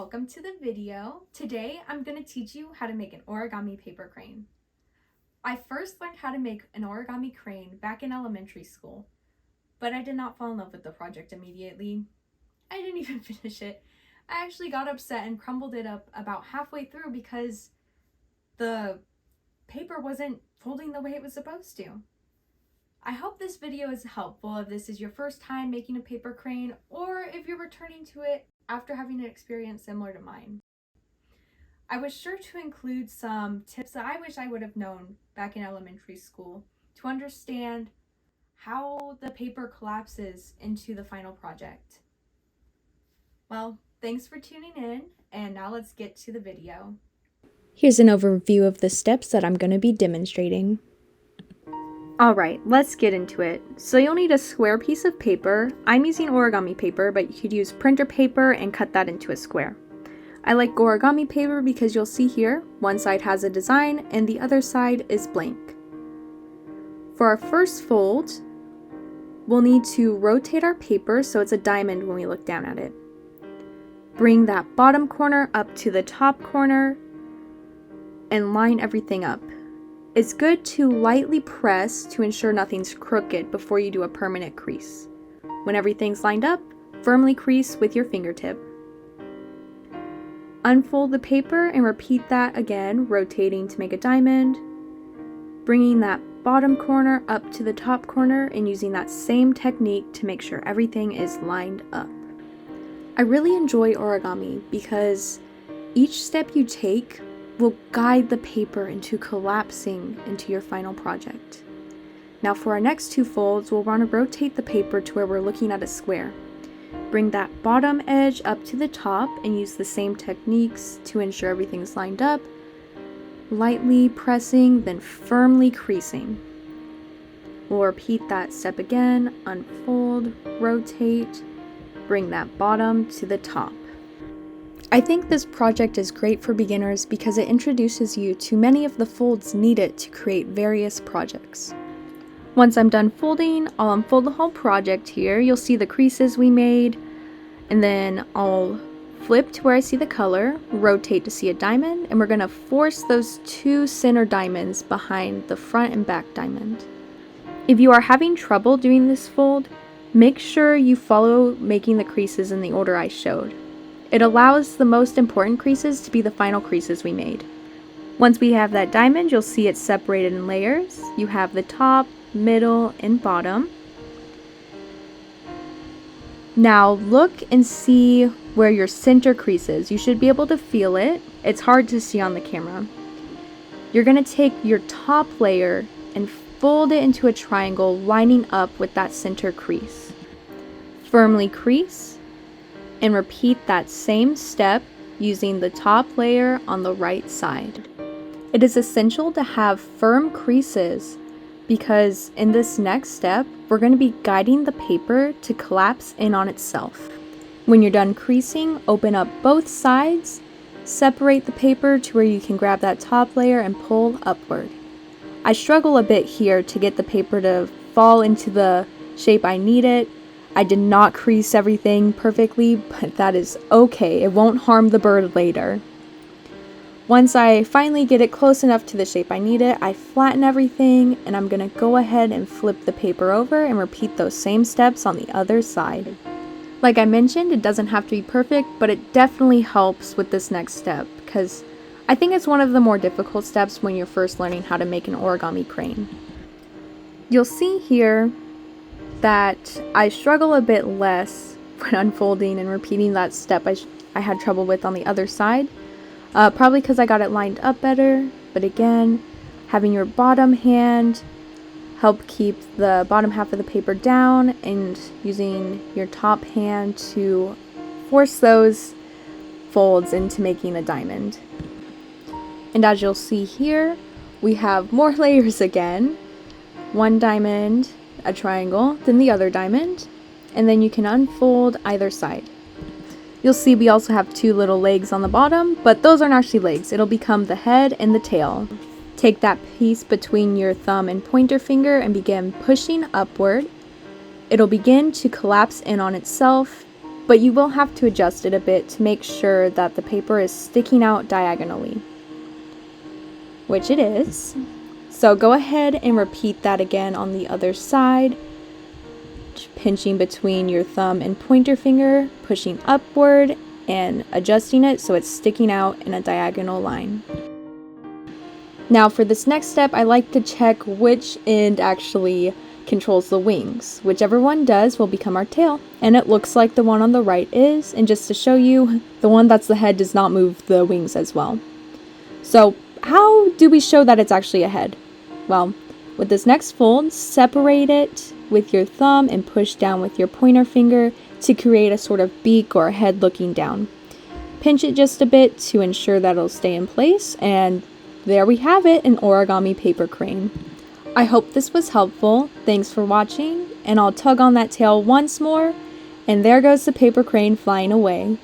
welcome to the video. Today I'm going to teach you how to make an origami paper crane. I first learned how to make an origami crane back in elementary school, but I did not fall in love with the project immediately. I didn't even finish it. I actually got upset and crumbled it up about halfway through because the paper wasn't folding the way it was supposed to. I hope this video is helpful if this is your first time making a paper crane or if you're returning to it after having an experience similar to mine. I was sure to include some tips that I wish I would have known back in elementary school to understand how the paper collapses into the final project. Well, thanks for tuning in, and now let's get to the video. Here's an overview of the steps that I'm going to be demonstrating. Alright, let's get into it. So you'll need a square piece of paper. I'm using origami paper, but you could use printer paper and cut that into a square. I like origami paper because you'll see here, one side has a design and the other side is blank. For our first fold, we'll need to rotate our paper so it's a diamond when we look down at it. Bring that bottom corner up to the top corner and line everything up. It's good to lightly press to ensure nothing's crooked before you do a permanent crease. When everything's lined up, firmly crease with your fingertip. Unfold the paper and repeat that again, rotating to make a diamond, bringing that bottom corner up to the top corner and using that same technique to make sure everything is lined up. I really enjoy origami because each step you take will guide the paper into collapsing into your final project. Now for our next two folds, we'll want to rotate the paper to where we're looking at a square. Bring that bottom edge up to the top and use the same techniques to ensure everything's lined up, lightly pressing, then firmly creasing. We'll repeat that step again, unfold, rotate, bring that bottom to the top. I think this project is great for beginners because it introduces you to many of the folds needed to create various projects. Once I'm done folding, I'll unfold the whole project here. You'll see the creases we made, and then I'll flip to where I see the color, rotate to see a diamond, and we're going to force those two center diamonds behind the front and back diamond. If you are having trouble doing this fold, make sure you follow making the creases in the order I showed. It allows the most important creases to be the final creases we made. Once we have that diamond, you'll see it's separated in layers. You have the top, middle, and bottom. Now look and see where your center crease is. You should be able to feel it. It's hard to see on the camera. You're going to take your top layer and fold it into a triangle, lining up with that center crease. Firmly crease. And repeat that same step using the top layer on the right side. It is essential to have firm creases because in this next step, we're going to be guiding the paper to collapse in on itself. When you're done creasing, open up both sides, separate the paper to where you can grab that top layer and pull upward. I struggle a bit here to get the paper to fall into the shape I need it. I did not crease everything perfectly, but that is okay. It won't harm the bird later. Once I finally get it close enough to the shape I need it, I flatten everything and I'm going to go ahead and flip the paper over and repeat those same steps on the other side. Like I mentioned, it doesn't have to be perfect, but it definitely helps with this next step because I think it's one of the more difficult steps when you're first learning how to make an origami crane. You'll see here that I struggle a bit less when unfolding and repeating that step I had trouble with on the other side. Probably because I got it lined up better, but again, having your bottom hand help keep the bottom half of the paper down and using your top hand to force those folds into making a diamond. And as you'll see here, we have more layers again. One diamond, a triangle, then the other diamond, and then you can unfold either side. You'll see we also have two little legs on the bottom, but those aren't actually legs. It'll become the head and the tail. Take that piece between your thumb and pointer finger and begin pushing upward. It'll begin to collapse in on itself but you will have to adjust it a bit to make sure that the paper is sticking out diagonally, which it is. So go ahead and repeat that again on the other side, pinching between your thumb and pointer finger, pushing upward and adjusting it so it's sticking out in a diagonal line. Now for this next step, I like to check which end actually controls the wings. Whichever one does will become our tail, and it looks like the one on the right is, and just to show you, the one that's the head does not move the wings as well. So how do we show that it's actually a head? Well, with this next fold, separate it with your thumb and push down with your pointer finger to create a sort of beak or a head looking down. Pinch it just a bit to ensure that it'll stay in place, and there we have it, an origami paper crane. I hope this was helpful. Thanks for watching, and I'll tug on that tail once more, and there goes the paper crane flying away.